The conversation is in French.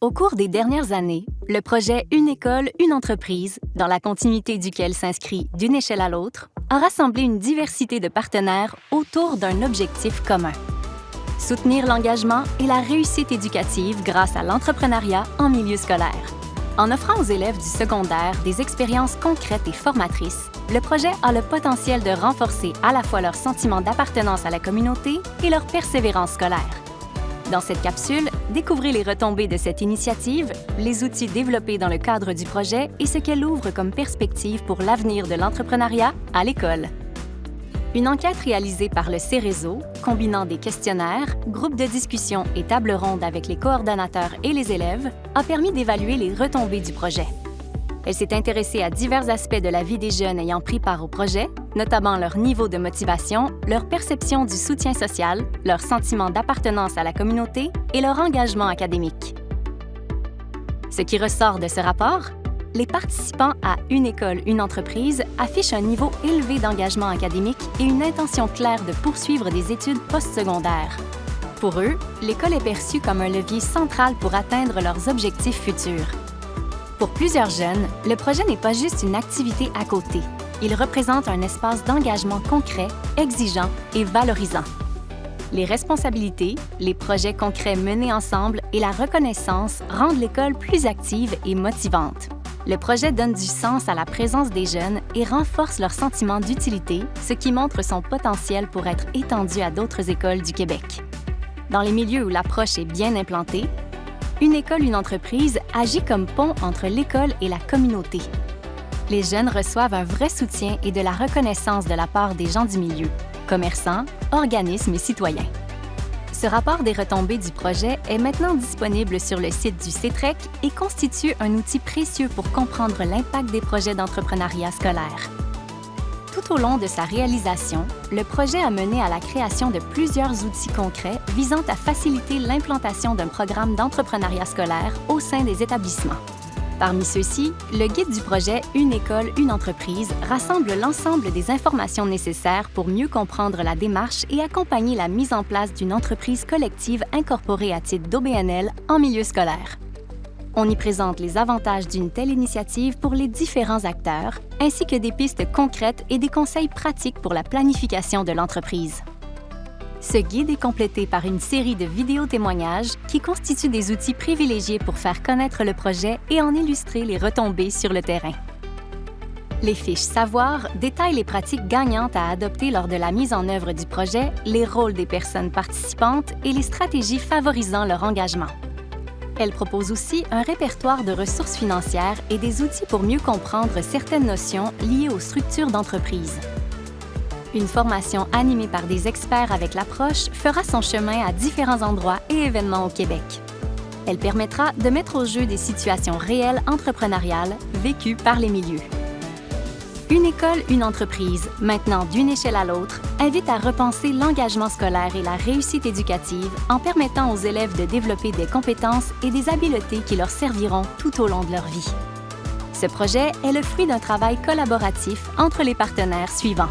Au cours des dernières années, le projet Une école, une entreprise, dans la continuité duquel s'inscrit d'une échelle à l'autre, a rassemblé une diversité de partenaires autour d'un objectif commun. Soutenir l'engagement et la réussite éducative grâce à l'entrepreneuriat en milieu scolaire. En offrant aux élèves du secondaire des expériences concrètes et formatrices, le projet a le potentiel de renforcer à la fois leur sentiment d'appartenance à la communauté et leur persévérance scolaire. Dans cette capsule, découvrez les retombées de cette initiative, les outils développés dans le cadre du projet et ce qu'elle ouvre comme perspective pour l'avenir de l'entrepreneuriat à l'école. Une enquête réalisée par le Cérezo, combinant des questionnaires, groupes de discussion et tables rondes avec les coordonnateurs et les élèves, a permis d'évaluer les retombées du projet. Elle s'est intéressée à divers aspects de la vie des jeunes ayant pris part au projet, notamment leur niveau de motivation, leur perception du soutien social, leur sentiment d'appartenance à la communauté et leur engagement académique. Ce qui ressort de ce rapport, les participants à Une école, une entreprise affichent un niveau élevé d'engagement académique et une intention claire de poursuivre des études postsecondaires. Pour eux, l'école est perçue comme un levier central pour atteindre leurs objectifs futurs. Pour plusieurs jeunes, le projet n'est pas juste une activité à côté. Il représente un espace d'engagement concret, exigeant et valorisant. Les responsabilités, les projets concrets menés ensemble et la reconnaissance rendent l'école plus active et motivante. Le projet donne du sens à la présence des jeunes et renforce leur sentiment d'utilité, ce qui montre son potentiel pour être étendu à d'autres écoles du Québec. Dans les milieux où l'approche est bien implantée, Une école, une entreprise agit comme pont entre l'école et la communauté. Les jeunes reçoivent un vrai soutien et de la reconnaissance de la part des gens du milieu, commerçants, organismes et citoyens. Ce rapport des retombées du projet est maintenant disponible sur le site du CETREC et constitue un outil précieux pour comprendre l'impact des projets d'entrepreneuriat scolaire. Tout au long de sa réalisation, le projet a mené à la création de plusieurs outils concrets visant à faciliter l'implantation d'un programme d'entrepreneuriat scolaire au sein des établissements. Parmi ceux-ci, le guide du projet Une école, une entreprise rassemble l'ensemble des informations nécessaires pour mieux comprendre la démarche et accompagner la mise en place d'une entreprise collective incorporée à titre d'OBNL en milieu scolaire. On y présente les avantages d'une telle initiative pour les différents acteurs, ainsi que des pistes concrètes et des conseils pratiques pour la planification de l'entreprise. Ce guide est complété par une série de vidéos-témoignages qui constituent des outils privilégiés pour faire connaître le projet et en illustrer les retombées sur le terrain. Les fiches Savoir détaillent les pratiques gagnantes à adopter lors de la mise en œuvre du projet, les rôles des personnes participantes et les stratégies favorisant leur engagement. Elle propose aussi un répertoire de ressources financières et des outils pour mieux comprendre certaines notions liées aux structures d'entreprise. Une formation animée par des experts avec l'approche fera son chemin à différents endroits et événements au Québec. Elle permettra de mettre au jeu des situations réelles entrepreneuriales vécues par les milieux. Une école, une entreprise, maintenant d'une échelle à l'autre, invite à repenser l'engagement scolaire et la réussite éducative en permettant aux élèves de développer des compétences et des habiletés qui leur serviront tout au long de leur vie. Ce projet est le fruit d'un travail collaboratif entre les partenaires suivants.